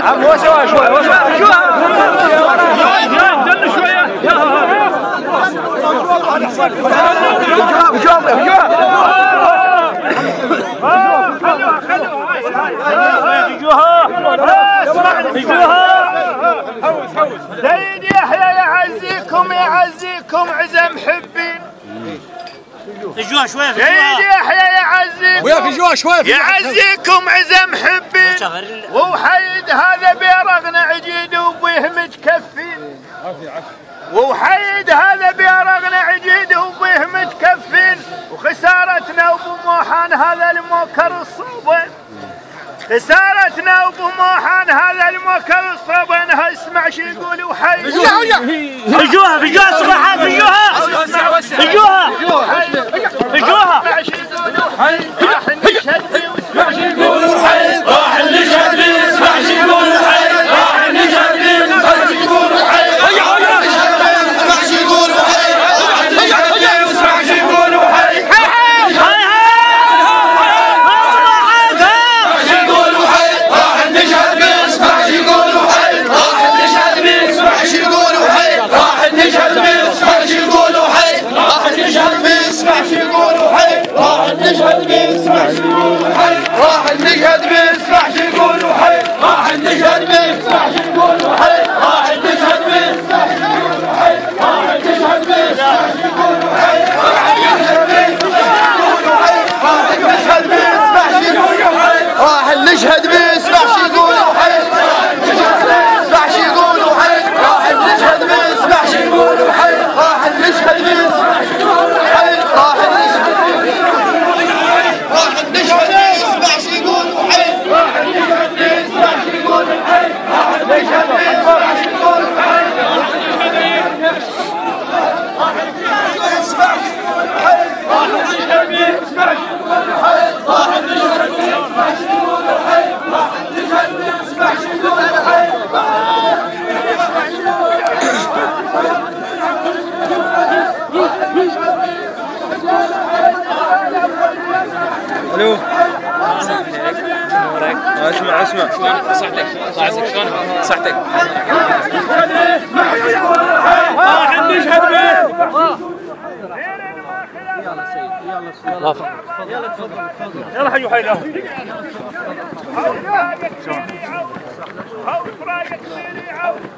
عم هو شوي سيد يحيى يعزيكم عزم حبين. فيجوها شويه سيد يحيى يعزيكم عزم حبين، وحيد هذا بيرغنا عجيد وبيه متكفين، وحيد هذا بيرغنا عجيد وبيه متكفين، وخسارتنا وبموحان هذا الموكر الصوبين، خسارتنا وبموحان هذا الموكر الصوبين. اسمع شو يقول وحي فيجوها صباحات فيجوها اسمع شو يقول وحي راح نشهد بيه واسمع شو يقول وحي راح نشهد بيه اسمع شو يقول وحي راح نشهد بيه اسمع شو يقول وحي اسمع شو يقول وحي راح نشهد بيه اسمع شو يقول وحي نشهد باسمع شو يقول وحي راح نشهد باسمع شو يقول وحي راح نشهد باسمع شو يقول وحي راح نشهد باسمع شو يقول وحي راح نشهد باسمع شو يقول وحي راح نشهد باسمع شو يقول وحي راح نشهد باسمع شو يقول وحي اسمع شو يقول وحي راح نشهد باسمع شو يقول وحي راح نشهد باسمع شو يقول وحي راح الو اسمع صحتك شلون صحتك راح نشهد بيه. يلا حي وحيله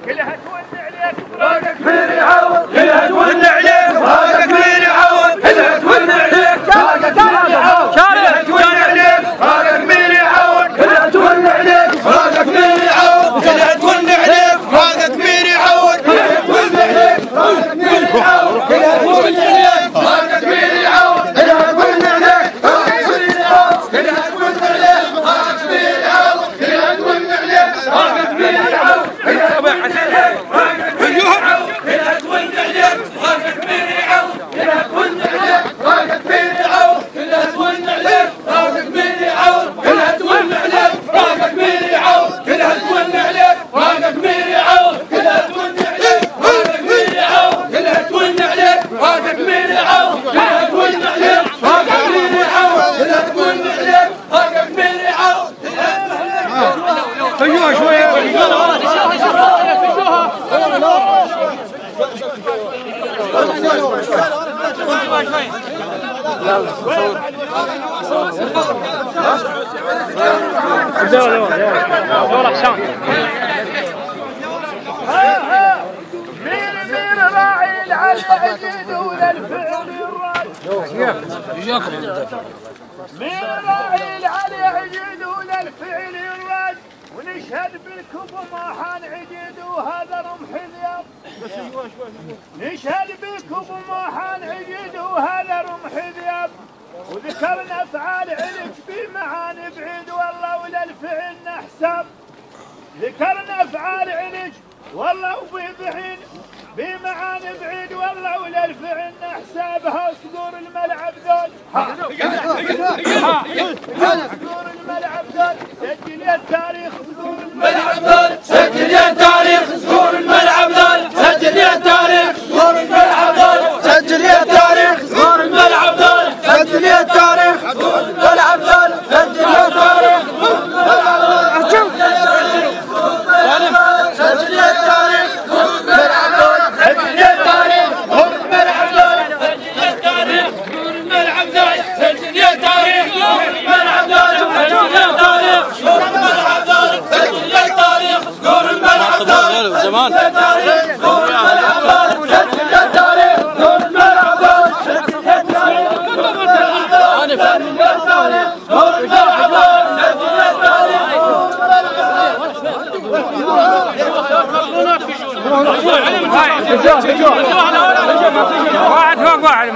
كلها تولي عليك فراقك كبير يعود كلها تولي عليك فراقك كبير يعود كلها تولي عليك فراقك كبير يعود كلها تولي عليك فراقك كبير يعود كلها تولي عليك فراقك كبير يعود كلها تولي عليك فراقك كبير يعود كلها تولي عليك فراقك كبير يعود كلها تولي عليك فراقك كبير يعود كلها تولي عليك فراقك كبير يعود كلها تولي عليك فراقك كبير يعود كلها تولي عليك فراقك كبير يعود مين راعي العلي يجدون الفعل الراي مين راعي العلي يجدون الفعل الراي ونشهد بالكم وماحان عجيد وهذا رمح الياب نشهد بالكم وماحان عجيد وهذا رمح الياب وذكرنا افعال علك بمعاني بعيد والله ولا الفعل نحسب ذكرنا افعال علك والله وبعيد بمعاني بعيد والله ولا الفعل نحسابها صدور الملعب ذول سجل يا التاريخ الملعب ذول سجل يا التاريخ زهور الملعب ذول سجل يا التاريخ زهور الملعب ذول سجل يا التاريخ زهور الملعب ذول سجل يا التاريخ زهور الملعب ذول سجل يا التاريخ سجل يا التاريخ زهور الملعب ذول سجل يا التاريخ زهور الملعب ذول سجل يا التاريخ زهور الملعب ذول سجل يا التاريخ زهور الملعب ذول سجل يا التاريخ زهور الملعب ذول سجل يا التاريخ زهور الملعب ذول زمان سجل يا التاريخ زهور الملعب ذول سجل يا التاريخ زهور الملعب ذول سجل يا التاريخ زهور الملعب ذول سجل يا التاريخ زهور الملعب ذول سجل يا واحد فوق واحد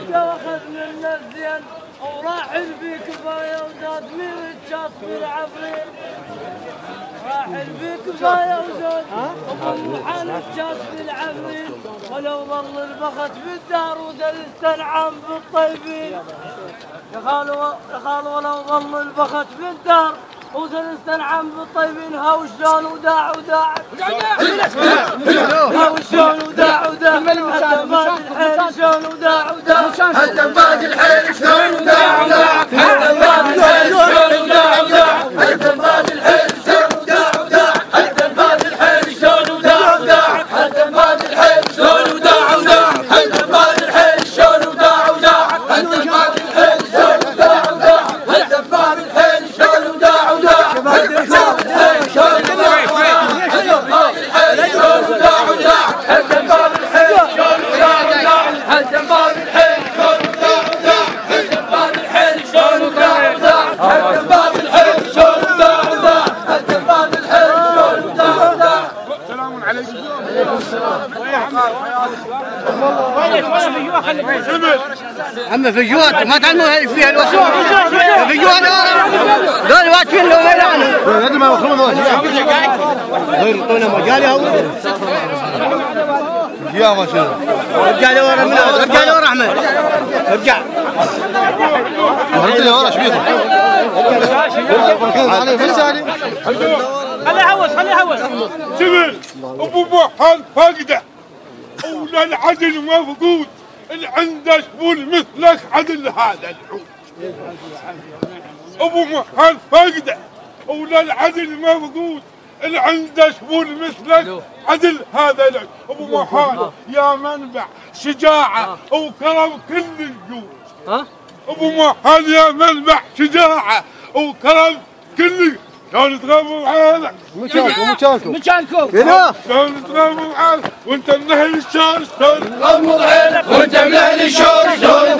واخذ منا الزين وراح البيك كفايه وزاد من الشاط في العفريت راح البيك كفايه وزاد وحال الشاط في العفريت ولو ظل البخت بالدار ودلست العام بالطيبين يا خالو ولو ظل البخت بالدار وزلست العام بالطيبين هاو شلون وداع وداع هاو شلون وداع وداع حتى باقي الحيل شلون وداع وداع حتى باقي الحيل شلون وداع وداع حتى باقي الحيل شلون وداع وداع حتى باقي الحيل شلون وداع وداع حتى باقي الحيل شلون وداع وداع حتى باقي الحيل شلون وداع وداع حتى باقي الحيل شلون وداع وداع حتى باقي الحيل شلون وداع وداع حتى باقي الحيل شلون وداع وداع حتى باقي الحيل شلون وداع وداع حتى باقي الحيل شلون وداع وداع حتى باقي الحيل شلون وداع وداع حتى باقي الحيل شلون وداع وداع حتى باقي الحيل شلون وداع وداع حتى باقي الحيل شلون وداع وداع. سلام عليكم. عم فيجوات ما تعلموا فيها الوصول فيجوات دول واقفين لو ما يلعنوا هذا ما يوصلون غير يعطونا مجال يا ما شاء الله ارجع لورا من ارجع لورا احمد ارجع ارجع لورا ايش بيكم؟ عليه فلساني خليه يحوس خليه يحوس جبل ابو محل فاقده ولا العدل مفقود اللي عنده شبول مثلك عدل هذا العود ابو محل فاقده ولا العدل مفقود اللي عنده شبول مثلك عدل هذا العود ابو محل يا منبع شجاعه وكرم كل الجود ابو محل يا منبع شجاعه وكرم كل شلون تغامر معانا؟ مكانكم شلون تغامر معانا؟ وانت من اهل الشارع شلون غمض عينك وانت من اهل الشارع شلون